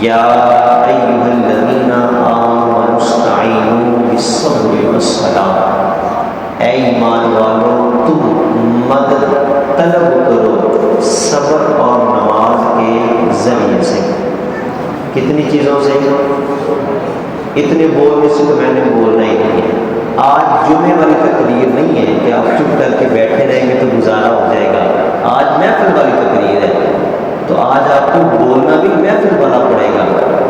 یا ایھا الذین آمنوا استعینوا بالصبر والصلاۃ، اے ایمان والو تم مدد طلب کرو صبر اور نماز کے ذریعے سے۔ کتنی چیزوں سے؟ اتنے بولنے سے تو میں نے بولنا ہی نہیں ہے۔ آج جمعے والی تقریر نہیں ہے کہ آپ چپ کر کے بیٹھے رہیں گے تو گزارا ہو جائے گا، آج محفل والی تقریر ہے، تو آج آپ کو بولنا بھی محفل والا پڑے گا،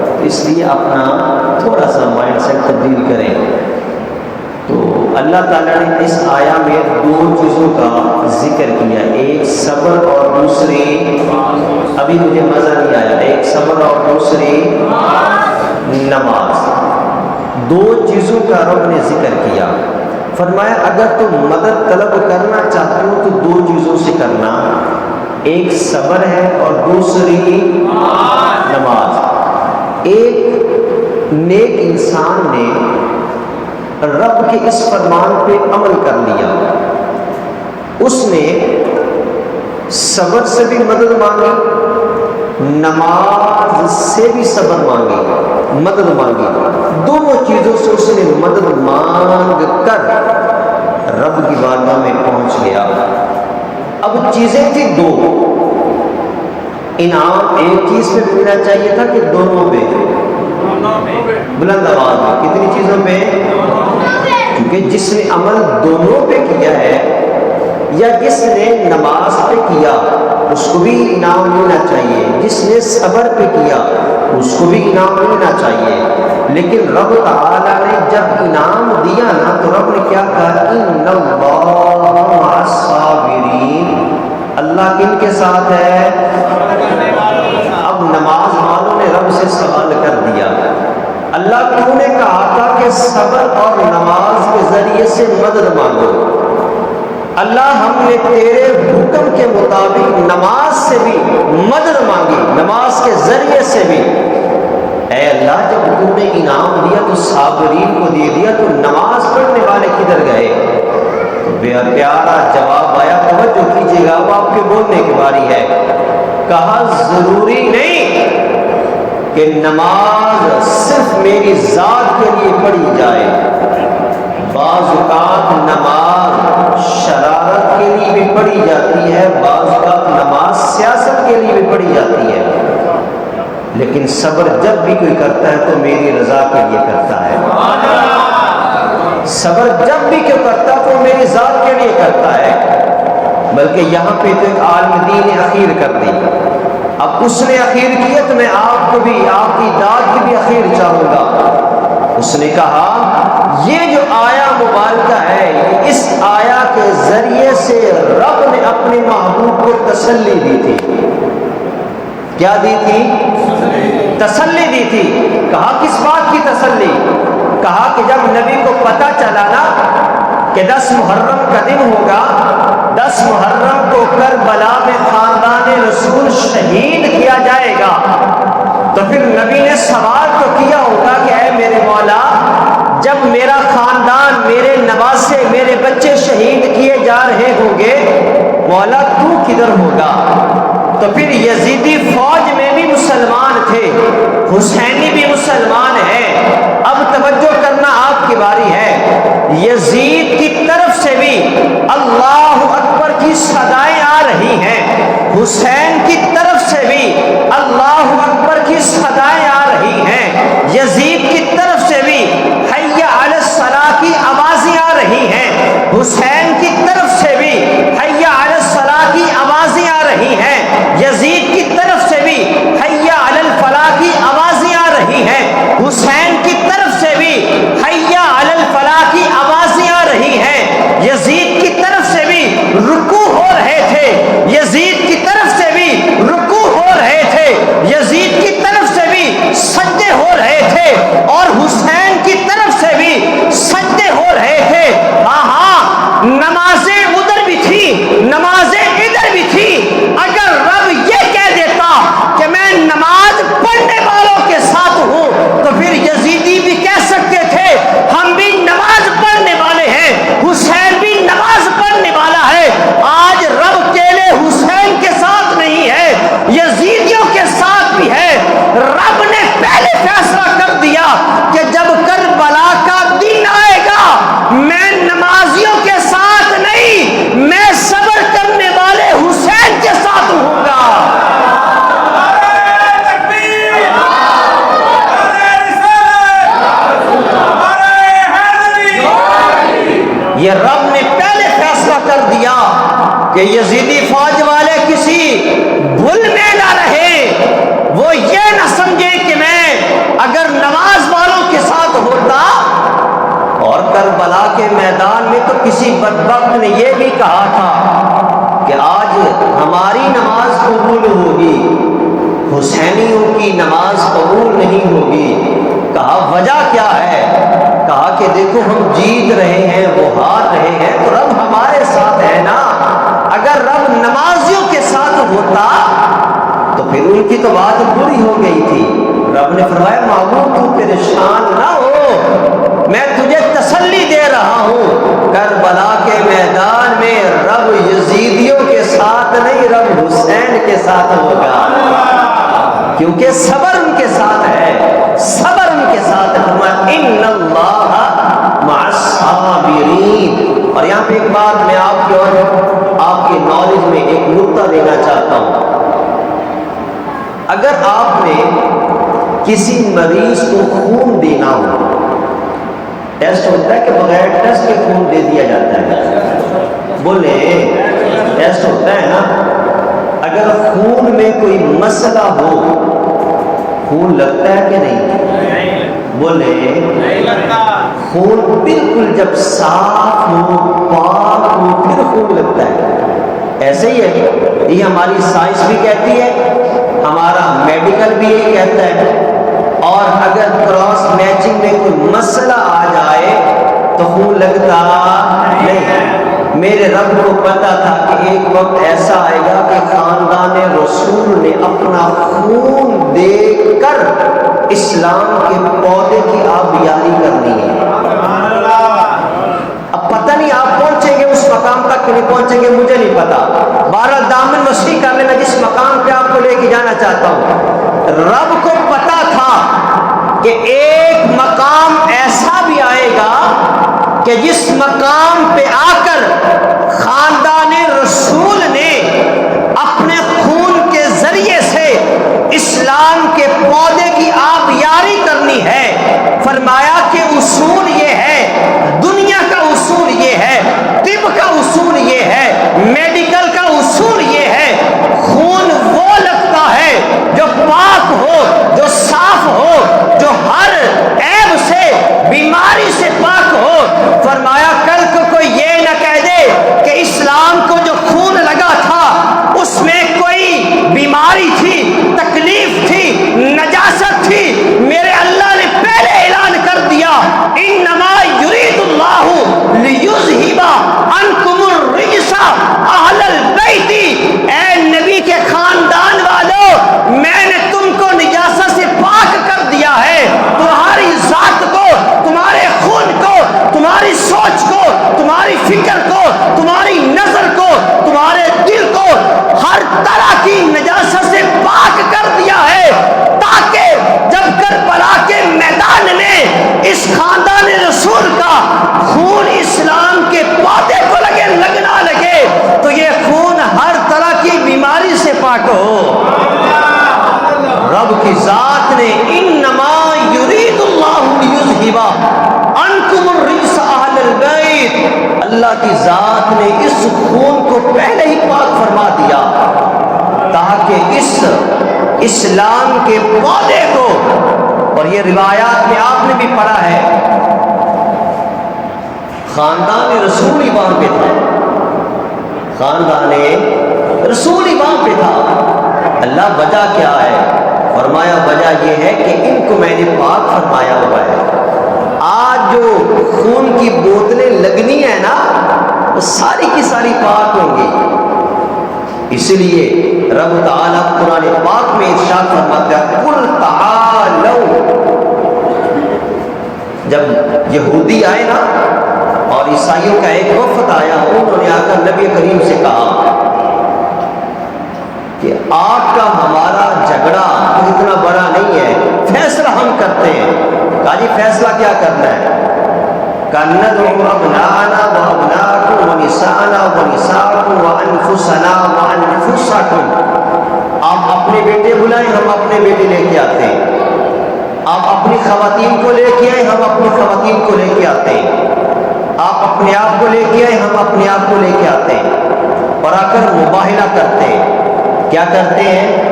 تو اس لیے اپنا تھوڑا سا مائنڈ سیٹ تبدیل کریں۔ تو اللہ تعالیٰ نے اس آیا میں دو چیزوں کا ذکر کیا، ایک صبر اور دوسری، ابھی مجھے مزہ نہیں آیا، ایک صبر اور دوسری نماز، دو چیزوں کا رب نے ذکر کیا۔ فرمایا اگر تم مدد طلب کرنا چاہتے ہو تو دو چیزوں سے کرنا، ایک صبر ہے اور دوسری نماز۔ ایک نیک انسان نے رب کے اس فرمان پہ عمل کر لیا، اس نے صبر سے بھی مدد مانگی، نماز سے بھی صبر مانگی، مدد مانگی، دونوں چیزوں سے اس نے مدد مانگ کر رب کی بارگاہ میں پہنچ گیا۔ اب چیزیں تھی دو، انعام ایک چیز پہ ملنا چاہیے تھا کہ دونوں پہ؟ بلند آواز میں، کتنی چیزوں پہ؟ کیونکہ جس نے عمل دونوں پہ کیا ہے یا جس نے نماز پہ کیا اس کو بھی انعام ملنا چاہیے، جس نے صبر پہ کیا اس کو بھی انعام ملنا چاہیے، لیکن رب تعالیٰ نے جب انعام دیا نا تو رب نے کیا کہا، ان اللہ مع الصابرین، اللہ کن کے ساتھ ہے؟ اب نماز والوں نے رب سے سوال کر دیا، اللہ کیوں نے کہا تھا کہ صبر اور نماز کے ذریعے سے مدد مانگو؟ اللہ ہم نے تیرے حکم کے مطابق نماز سے بھی مدد مانگی، نماز کے ذریعے سے بھی۔ اے اللہ جب تو نے انعام دیا تو صابرین کو دے دیا تو نماز پڑھنے والے کدھر گئے؟ تو بے پیارا جواب آیا، توجہ کیجیے گا، وہ آپ کے بولنے کی باری ہے۔ کہا ضروری نہیں کہ نماز صرف میری ذات کے لیے پڑھی جائے، بعض اوقات نماز شرارت کے لیے بھی پڑھی جاتی ہے، بعض اوقات نماز سیاست کے لیے بھی پڑھی جاتی ہے، لیکن صبر جب بھی کوئی کرتا ہے تو میری رضا کے لیے کرتا ہے، صبر جب بھی کوئی کرتا ہے تو میری ذات کے لیے کرتا ہے۔ بلکہ یہاں پہ تو ایک عالم دین نے اخیر کر دی، اب اس نے اخیر کیا تو میں آپ کو بھی آپ کی داد کی بھی اخیر چاہوں گا۔ اس نے کہا یہ جو آیا مبارکہ ہے، اس آیا کے ذریعے سے رب نے اپنے محبوب کو تسلی دی تھی۔ کیا دی تھی؟ تسلی دی تھی۔ کہا کس بات کی تسلی؟ کہا کہ جب نبی کو پتہ چلا نا کہ 10 محرم کا دن ہوگا، 10 محرم کو کربلا میں خاندان رسول شہید کیا جائے گا، تو پھر نبی نے سوال تو کیا ہوگا کہ اے میرے مولا، جب میرا خاندان، میرے نواسے، میرے بچے شہید کیے جا رہے ہوں گے، مولا تو کدھر ہوگا؟ تو پھر یزیدی فوج میں بھی مسلمان تھے، حسینی بھی مسلمان ہیں۔ اب توجہ کرنا آپ کی باری ہے، یزید کی طرف سے بھی اللہ اکبر کی صدائیں آ رہی ہیں، حسین کی طرف سے بھی اللہ اکبر کی صدائیں آ رہی ہیں، یزید کی طرف سے بھی حی علی الصلاۃ کی آوازیں آ رہی ہیں، حسین کی طرف سے بھی حی علی الصلاۃ کی آوازیں آ رہی ہیں، یزید کی طرف سے بھی حی علی الفلاح کی آوازیں آ رہی ہیں، حسین کی طرف سے بھی حی علی الفلاح کی آوازیں آ رہی ہیں، یزید کی طرف سے بھی رکوع ہو رہے تھے، یزید کی طرف سے بھی کسی بدبخت نے یہ بھی کہا تھا کہ آج ہماری نماز قبول ہوگی، حسینیوں کی نماز قبول نہیں ہوگی۔ کہا وجہ کیا ہے؟ کہا کہ دیکھو ہم جیت رہے ہیں، وہ ہار رہے ہیں، تو رب ہمارے ساتھ ہے نا۔ اگر رب نمازیوں کے ساتھ ہوتا تو پھر ان کی تو بات بری ہو گئی تھی۔ رب نے فرمایا معمول تو پریشان نہ ہو، میں تجھے تسلی دے رہا ہوں، کربلا کے میدان میں رب یزیدیوں کے ساتھ نہیں، رب حسین کے ساتھ ہوگا، کیونکہ صبر ان کے ساتھ ہے، صبر ان کے ساتھ ہے۔ فرمایا ان اللہ مع الصابرین۔ اور یہاں پہ ایک بات میں آپ کی اور آپ کے نالج میں ایک نقطہ دینا چاہتا ہوں۔ اگر آپ نے کسی مریض کو خون دینا ہو، ٹیسٹ ہوتا ہے کہ بغیر ٹیسٹ کے خون دے دیا جاتا ہے، بولے ٹیسٹ ہوتا ہے نا۔ اگر خون میں کوئی مسئلہ ہو، خون لگتا ہے کہ نہیں؟ بولے نہیں لگتا۔ خون بالکل جب صاف ہو، پاک ہو، پھر خون لگتا ہے۔ ایسے ہی ہے، یہ ہماری سائنس بھی کہتی ہے، ہمارا میڈیکل بھی یہی کہتا ہے۔ اور اگر کراس میچنگ میں کوئی مسئلہ آ جائے تو خون لگتا نہیں۔ میرے رب کو پتا تھا کہ ایک وقت ایسا آئے گا کہ خاندان رسول نے اپنا خون دے کر اسلام کے پودے کی آبیاری کرنی ہے۔ اب پتہ نہیں آپ پہنچیں گے اس مقام تک کہ نہیں پہنچیں گے، مجھے نہیں پتا۔ بہرحال دامن وسیع کر لینا، جس مقام پہ آپ کو لے کے جانا چاہتا ہوں۔ رب کو پتا تھا کہ ایک مقام ایسا بھی آئے گا کہ جس مقام پہ آ کر خاندان رسول نے اپنے خون کے ذریعے سے اسلام کے پودے کی آبیاری کرنی ہے۔ فرمایا کہ اصول یہ ہے، دنیا کا اصول یہ ہے، طب کا اصول یہ ہے، میڈیکل کا اصول یہ ہے، خون وہ لگتا ہے جو پاک ہو، جو صاف ہو، جو ہر عیب سے، بیماری سے پاک ہو۔ فرمایا کل کو کوئی یہ نہ کہہ دے کہ اسلام کو جو خون لگا تھا اس میں کوئی بیماری تھی، تکلیف تھی، نجاست تھی۔ میرے اللہ نے پہلے اعلان کر دیا انما یرید اللہ لیذھب عنکم الرجس اہل البیت۔ اے نبی کے خاندان والوں، میں نے تم کو نجاست سے پاک کر دیا ہے، تمہاری ذات کو، تمہارے خون کو، تمہاری سوچ کو، تمہاری فکر کو، تمہاری نظر کو، تمہارے دل کو، ہر طرح کی نجاست سے پاک کر دیا ہے، تاکہ جب کربلا کے میدان میں اس خاندان رسول کا خون اسلام کے پودے کو لگنا لگے تو یہ خون ہر طرح کی بیماری سے پاک ہو۔ رب کی ذات نے انما یرید اللہ لیذھب عنکم الرجس اہل البیت، اللہ کی ذات نے اس خون کو پہلے ہی پاک فرما دیا تاکہ اس اسلام کے پودے کو، اور یہ روایات میں آپ نے بھی پڑھا ہے، خاندان رسول ہی وہاں پہ تھا، خاندان رسول ہی وہاں پہ تھا۔ اللہ وجہ کیا ہے؟ فرمایا وجہ یہ ہے کہ ان کو میں نے پاک فرمایا ہوا ہے۔ آج جو خون کی بوتلیں لگنی ہے نا، وہ ساری کی ساری پاک ہوں گی۔ اس لیے رب تعالیٰ قرآن پاک میں ارشاد فرماتا ہے قل تعالوا۔ جب یہودی آئے نا اور عیسائیوں کا ایک وفد آیا، انہوں نے آ کر نبی کریم سے کہا کہ آپ کا ہمارا جھگڑا اتنا بڑا نہیں ہے، فیصلہ ہم کرتے ہیں۔ کہا جی فیصلہ کیا کرنا ہے؟ ندعو ابناءنا وابناءکم ونساءنا ونساءکم وانفسنا وانفسکم۔ آپ اپنے بیٹے بلائیں، ہم اپنے بیٹے لے کے آتے ہیں۔ آپ اپنی خواتین کو لے کے آئیں، ہم اپنی خواتین کو لے کے آتے ہیں۔ آپ اپنے آپ کو لے کے آئیں، ہم اپنے آپ کو لے کے آتے ہیں، اور آ کر مباہلہ کرتے ہیں۔ کیا کرتے ہیں؟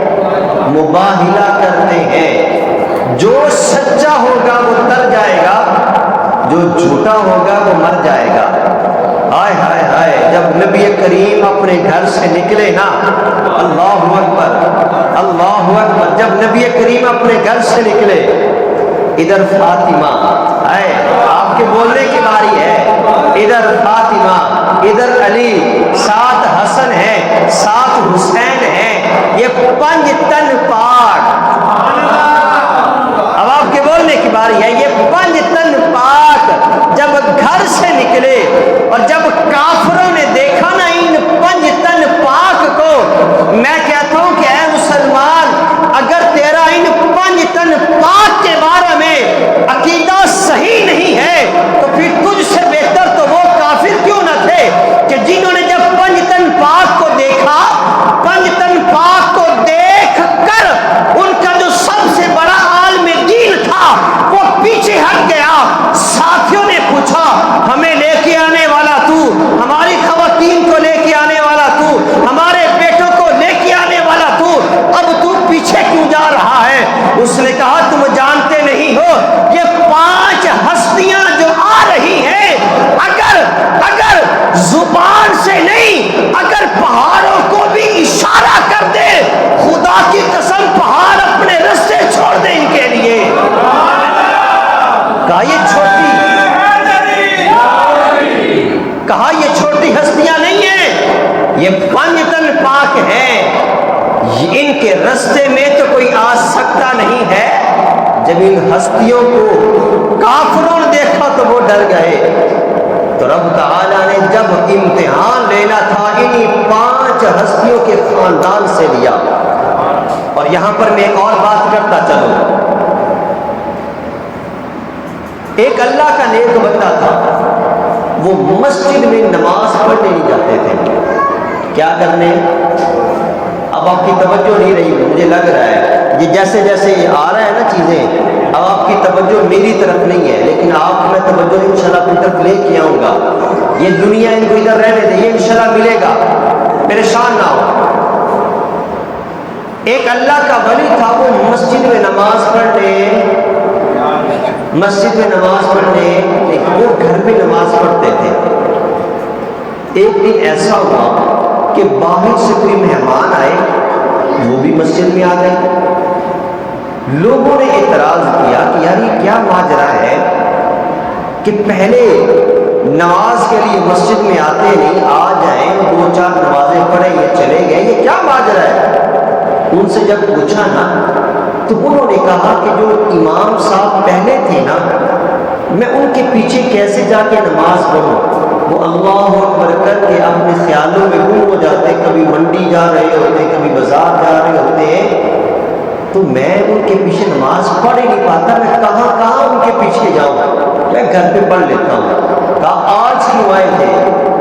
مباہلہ کرتے ہیں۔ جو سچا ہوگا وہ تر جائے گا، جو جھوٹا ہوگا وہ مر جائے گا۔ ہائے ہائے ہائے، جب نبی کریم اپنے گھر سے نکلے نا، اللہ اکبر اللہ اکبر، جب نبی کریم اپنے گھر سے نکلے، ادھر فاطمہ، ہے آپ کے بولنے کی باری ہے، ادھر فاطمہ، ادھر علی، ساتھ حسن ہے، ساتھ حسین ہے، یہ 5 تن پاک، اب آپ کے بولنے کی باری ہے، یہ 5 تن پاک جب گھر سے نکلے، اور جب کافروں نے دیکھا نا ان 5 تن پاک کو، میں کہتا ہوں کہ اے مسلمان، اگر تیرا ان 5 تن پاک کے بارے میں عقیدہ صحیح نہیں ہے تو پھر تجھ سے بہتر تو وہ کافر کیوں نہ تھے کہ جنہوں نے جب 5 تن پاک کو دیکھا، 5 تن پاک کو دیکھ کر ان کا جو سب سے بڑا عالم دین تھا وہ پیچھے ہٹ گیا۔ ساتھیوں نے پوچھا ہمیں لے کے آنے والا تو، ہماری خواتین کو لے کے آنے والا تو، ہمارے بیٹوں کو لے کے آنے والا تو، اب تو پیچھے کیوں جا رہا ہے؟ اس نے کہا تم جانتے نہیں ہو یہ 5 ہستیاں جو آ رہی ہیں، اگر زبان سے نہیں، اگر پہاڑوں کو بھی اشارہ کر دے، خدا کی قسم پہاڑ اپنے رستے چھوڑ دیں ان کے لیے۔ کہا یہ چھوٹی ہستیاں نہیں ہیں، یہ 5 تن پاک ہیں، ان کے رستے میں تو کوئی آ سکتا نہیں ہے۔ جب ان ہستیوں کو کافروں نے دیکھا تو وہ ڈر گئے، تو رب تعالیٰ نے جب امتحان لینا تھا انہی 5 ہستیوں کے خاندان سے لیا۔ اور یہاں پر میں ایک اور بات کرتا چلوں، ایک اللہ کا نیک بندہ تھا، وہ مسجد میں نماز پڑھنے نہیں جاتے تھے۔ کیا کرنے؟ اب آپ کی توجہ نہیں رہی، مجھے لگ رہا ہے یہ جیسے جیسے یہ آ رہا ہے نا چیزیں، اب آپ کی توجہ میری طرف نہیں ہے، لیکن آپ میں توجہ انشاءاللہ اپنی طرف لے کے آؤں گا۔ یہ دنیا ان کو ادھر رہنے دے، یہ انشاءاللہ ملے گا، پریشان نہ ہو۔ ایک اللہ کا ولی تھا، وہ مسجد میں نماز پڑھنے وہ گھر میں نماز پڑھتے تھے۔ ایک دن ایسا ہوا کہ باہر سے کوئی مہمان آئے، وہ بھی مسجد میں آ گئے۔ لوگوں نے اعتراض کیا کہ یار یہ کیا ماجرا ہے کہ پہلے نماز کے لیے مسجد میں آتے نہیں، آ جائیں 2-4 نمازیں پڑھیں یہ چلے گئے، یہ کیا ماجرا ہے؟ ان سے جب پوچھا نا تو انہوں نے کہا کہ جو امام صاحب پہلے تھے نا، میں ان کے پیچھے کیسے جا کے نماز پڑھوں؟ وہ اللہ اکبر کر کے اپنے خیالوں میں گم ہو جاتے، کبھی منڈی جا رہے ہوتے، کبھی بازار جا رہے ہوتے، تو میں ان کے پیچھے نماز پڑھ ہی نہیں پاتا، میں کہاں ان کے پیچھے جاؤں، میں گھر پہ پڑھ لیتا ہوں۔ کہا آج کیوں آئے تھے؟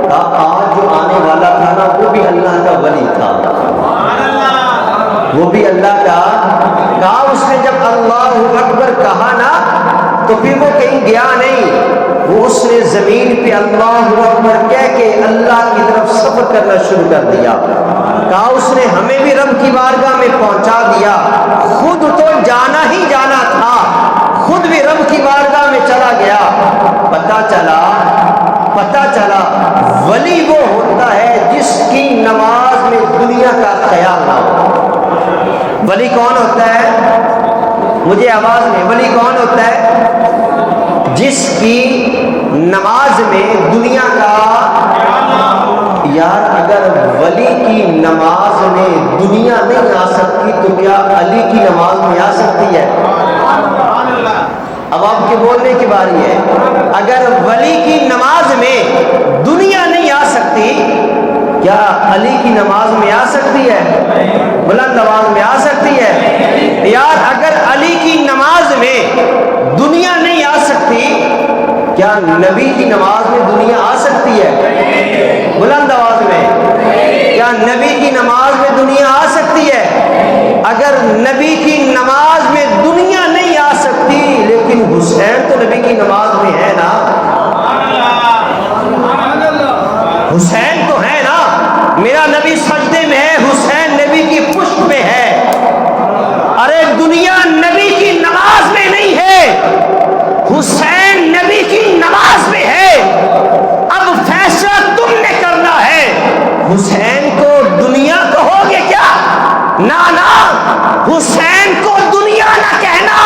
کہا آج جو آنے والا تھا نا وہ بھی اللہ کا ولی تھا، وہ بھی اللہ کا۔ کہا اس نے جب اللہ اکبر کہا نا تو پھر وہ کہیں گیا نہیں، وہ اس نے زمین پہ اللہ اکبر کہہ کے اللہ کی طرف سفر کرنا شروع کر دیا۔ کہا اس نے ہمیں بھی رب کی بارگاہ میں پہنچا دیا، خود تو جانا ہی جانا تھا، خود بھی رب کی بارگاہ میں چلا گیا۔ پتہ چلا ولی وہ ہوتا ہے جس کی نماز میں دنیا کا خیال نہ ہو۔ ولی کون ہوتا ہے؟ مجھے آواز میں، ولی کون ہوتا ہے؟ جس کی نماز میں دنیا کا، یار اگر ولی کی نماز میں دنیا نہیں آ سکتی تو کیا علی کی نماز میں آ سکتی ہے؟ اب آپ کے بولنے کی باری ہے۔ اگر ولی کی نماز میں دنیا نہیں آ سکتی، کیا علی کی نماز میں آ سکتی ہے؟ بلند آواز میں آ سکتی ہے؟ یار اگر علی کی نماز میں دنیا نہیں آ سکتی، کیا نبی کی نماز میں دنیا آ سکتی ہے؟ بلند آواز میں، کیا نبی کی نماز میں دنیا آ سکتی ہے؟ اگر نبی کی نماز میں دنیا نہیں آ سکتی لیکن حسین تو نبی کی نماز میں ہے نا، حسین تو ہے نا، میرا نبی سجدے میں ہے، حسین نبی کی پشت میں ہے۔ ارے دنیا نبی کی نماز میں نہیں ہے، حسین نبی کی نماز میں ہے۔ اب فیصلہ نانا حسین کو دنیا نہ کہنا،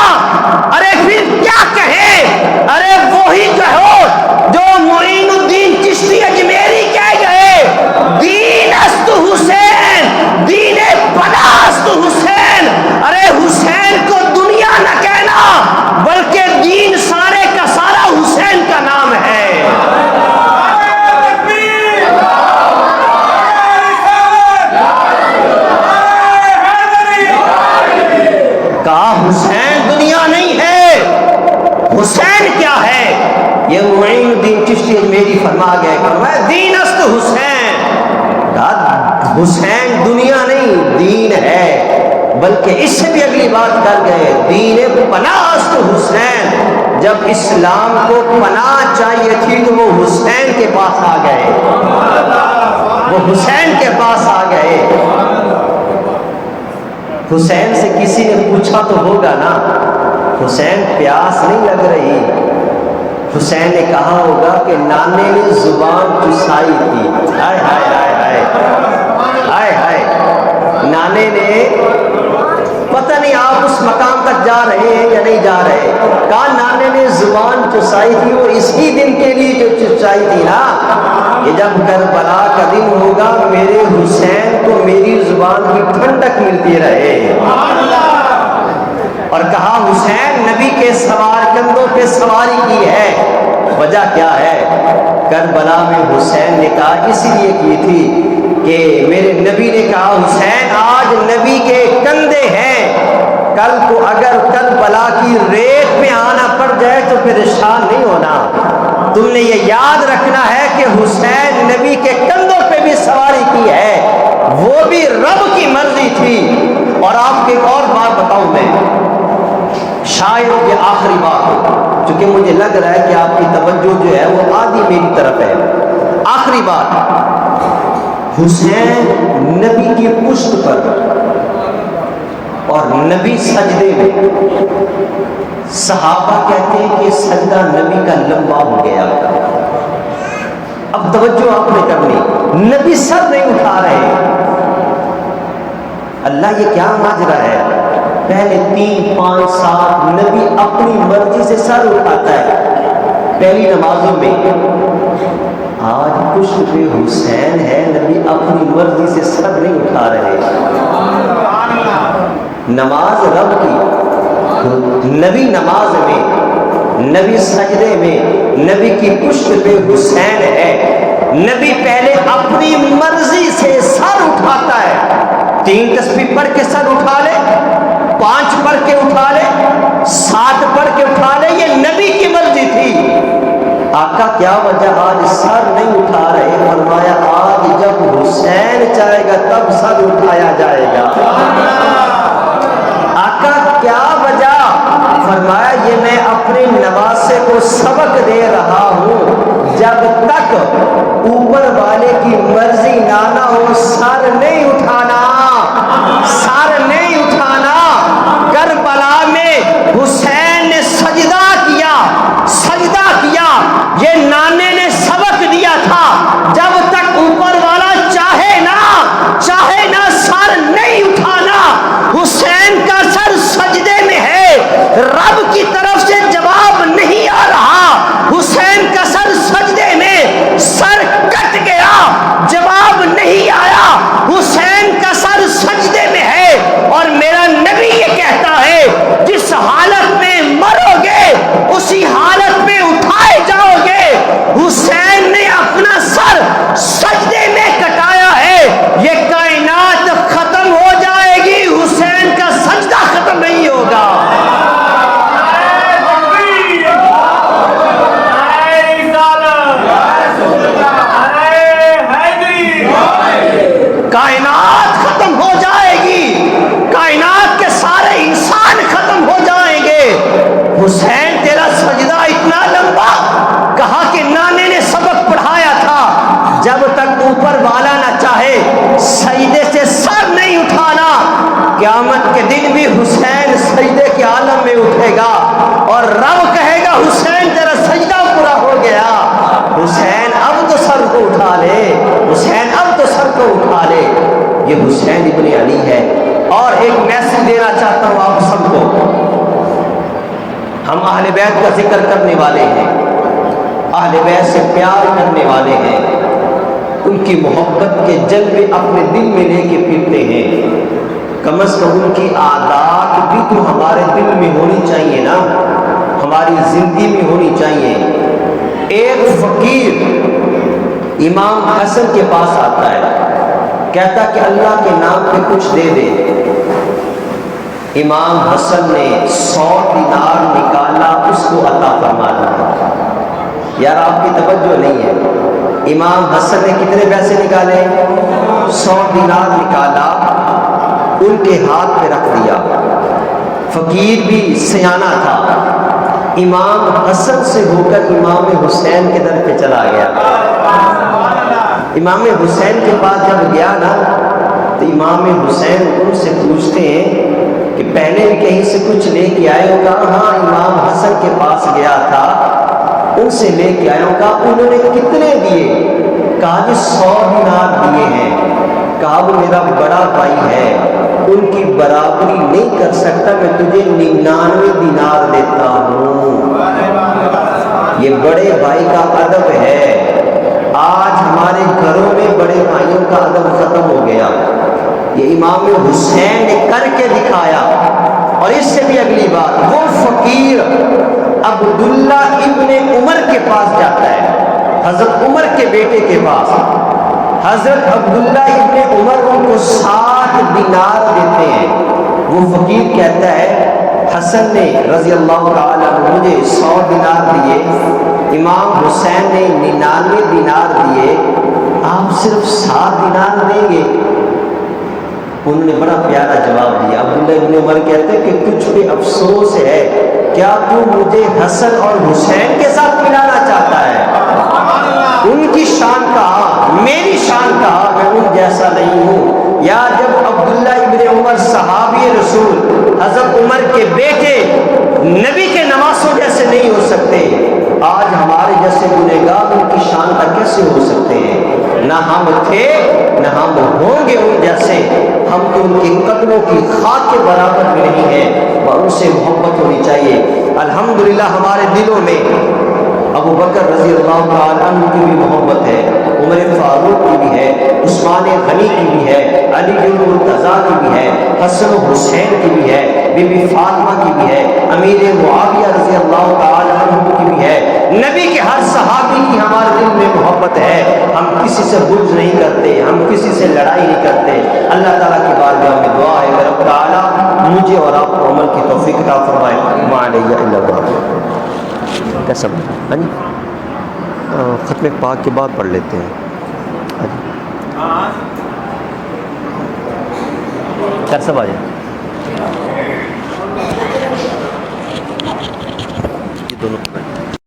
ارے پھر کیا کہے؟ ارے وہی کہو جو معین الدین چشتی اجمیری کہہ گئے، دین است حسین، دین پناہ است حسین۔ ارے حسین کو دنیا نہ کہنا بلکہ دین سارے کا سارا حسین کا نام ہے۔ کہا حسین دنیا نہیں ہے، حسین کیا ہے؟ یہ معین الدین چشتی اجمیری فرما گئے، فرمایا دین است حسین۔ کہا حسین دنیا نہیں دین ہے، بلکہ اس سے بھی اگلی بات کر گئے، دین پناہ است حسین۔ جب اسلام کو پناہ چاہیے تھی تو وہ حسین کے پاس آ گئے، وہ حسین کے پاس آ گئے۔ حسین سے کسی نے پوچھا تو ہوگا نا، حسین پیاس نہیں لگ رہی؟ حسین نے کہا ہوگا کہ نانے نے زبان چسائی تھی۔ ہائے ہائے ہائے ہائے ہائے ہائے، نانے نے پتہ نہیں آپ اس مقام تک جا رہے ہیں یا نہیں جا رہے، کہا نانے نے زبان چسائی تھی، وہ اسی دن کے لیے جو چسائی تھی نا کہ جب کربلا کا دن ہوگا میرے حسین کو میری زبان کی ٹھنڈک ملتی رہے۔ اور کہا حسین نبی کے سوار کندھوں پہ سواری کی ہے، وجہ کیا ہے؟ کربلا میں حسین نے کہا اس لیے کی تھی کہ میرے نبی نے کہا حسین آج نبی کے کندھے ہیں، کل کو اگر کربلا کی ریت میں آنا پڑ جائے تو پریشان نہیں ہونا۔ تم نے یہ یاد رکھنا ہے کہ حسین نبی کے کندھوں پہ بھی سواری کی ہے، وہ بھی رب کی مرضی تھی۔ اور آپ کو ایک اور بات بتاؤں میں، شاید یہ آخری بات ہو، چونکہ مجھے لگ رہا ہے کہ آپ کی توجہ جو ہے وہ آدھی میری طرف ہے۔ آخری بات، حسین نبی کی پشت پر اور نبی سجدے میں، صحابہ کہتے ہیں کہ سجدہ نبی کا لمبا ہو گیا۔ اب توجہ آپ نے کرنی، نبی سر نہیں اٹھا رہے۔ اللہ یہ کیا ماجرا ہے؟ پہلے 3-5 سال نبی اپنی مرضی سے سر اٹھاتا ہے پہلی نمازوں میں، آج پشت پہ حسین ہے، نبی اپنی مرضی سے سر نہیں اٹھا رہے۔ نماز رب کی، نبی نماز میں، نبی سجدے میں، نبی کی پشت پہ حسین ہے، نبی پہلے اپنی مرضی سے سر اٹھاتا ہے۔ 3 تسبیح پڑھ کے سر اٹھا لے، 5 پڑھ کے اٹھا لے، 7 پڑھ کے اٹھا لے، یہ نبی کی مرضی تھی۔ آقا کیا وجہ آج سر نہیں اٹھا رہے؟ فرمایا آج جب حسین چاہے گا تب سر اٹھایا جائے گا۔ آقا کیا وجہ؟ فرمایا یہ میں اپنے نواسے کو سبق دے رہا ہوں، جب تک اوپر والے کی مرضی نہ ہو سر نہیں اٹھانا، سر نہیں اٹھانا۔ کربلا میں حسین نے سجدہ کیا، سجدہ کیا، یہ نانے نے سبق دیا تھا، جب تک اوپر والا چاہے نہ سر نہیں اور ایک میسج دینا چاہتا ہوں آپ سب کو. ہم اہل بیت کا ذکر کرنے والے ہیں، اہل بیت سے پیار کرنے والے ہیں، ان کی محبت کے جلوے اپنے دل میں لے کے پھرتے ہیں. کم از کم ان کی عادات بھی تو ہمارے دل میں ہونی چاہیے نا، ہماری زندگی میں ہونی چاہیے. ایک فقیر امام حسن کے پاس آتا ہے، کہتا کہ اللہ کے نام پہ کچھ دے دے. امام حسن نے 100 دینار نکالا، اس کو عطا فرما دیا. یار آپ کی توجہ نہیں ہے. امام حسن نے کتنے پیسے نکالے؟ 100 دینار نکالا، ان کے ہاتھ پہ رکھ دیا. فقیر بھی سیانہ تھا، امام حسن سے ہو کر امام حسین کے در پہ چلا گیا. امام حسین کے پاس جب گیا نا تو امام حسین ان سے پوچھتے ہیں کہ پہلے بھی کہیں سے کچھ لے کے آئے ہو؟ کہا ہاں امام حسن کے پاس گیا تھا، ان سے لے کے آیا ہوں. کہا انہوں نے کتنے دیے؟ کہا جی 100 دینار دیے ہیں. کہا وہ میرا بڑا بھائی ہے، ان کی برابری نہیں کر سکتا، میں تجھے 99 دینار دیتا ہوں. یہ بڑے بھائی کا ادب ہے. آج ہمارے گھروں میں بڑے بھائیوں کا ادب ختم ہو گیا. یہ امام حسین نے کر کے دکھایا. اور اس سے بھی اگلی بات، وہ فقیر عبداللہ ابن عمر کے پاس جاتا ہے، حضرت عمر کے بیٹے کے پاس. حضرت عبداللہ ابن عمر ان کو 60 دینار دیتے ہیں. وہ فقیر کہتا ہے حسن نے رضی اللہ تعالیٰ مجھے 100 دینار دیے، امام حسین نے 99 دینار دیے، آپ صرف 7 دینار دیں گے؟ انہوں نے بڑا پیارا جواب دیا. عبداللہ ابن عمر کہتے ہیں کہ تجھ پہ افسوس ہے، کیا تو مجھے حسن اور حسین کے ساتھ ملانا چاہتا ہے؟ ان کی شان کہا، میری شان کہا، میں ان جیسا نہیں ہوں. یا جب عبداللہ ابن عمر صحابی رسول حضرت عمر کے بیٹے نبی کے نواسوں جیسے نہیں ہو سکتے، آج ہمارے جیسے گنہگار ان کی شان کا کیسے ہو سکتے ہیں؟ نہ ہم تھے نہ ہم ہوں گے ان جیسے. ہم تو ان کے قدموں کی خاک کے برابر بھی نہیں ہیں، اور ان سے محبت ہونی چاہیے. الحمدللہ ہمارے دلوں میں ابو بکر رضی اللہ تعالیٰ عنہ کی بھی محبت ہے، عمر فاروق کی بھی ہے، عثمان غنی کی بھی ہے، علی بن مرتضیٰ کی بھی ہے، حسن و حسین کی بھی ہے، بی بی فاطمہ کی بھی ہے، امیر معاویہ رضی اللہ تعالیٰ عنہ کی بھی ہے. نبی کے ہر صحابی کی ہمارے دل میں محبت ہے. ہم کسی سے بغض نہیں کرتے، ہم کسی سے لڑائی نہیں کرتے. اللہ تعالیٰ کی بارگاہ میں دعا ہے کہ رب تعالیٰ مجھے اور آپ کو عمل کی توفیق عطا فرمائے. ما علیہ الا البلاغ. کیسا ہاں جی ختم پاک کے بعد پڑھ لیتے ہیں. کر سب آ جائیں. یہ دونوں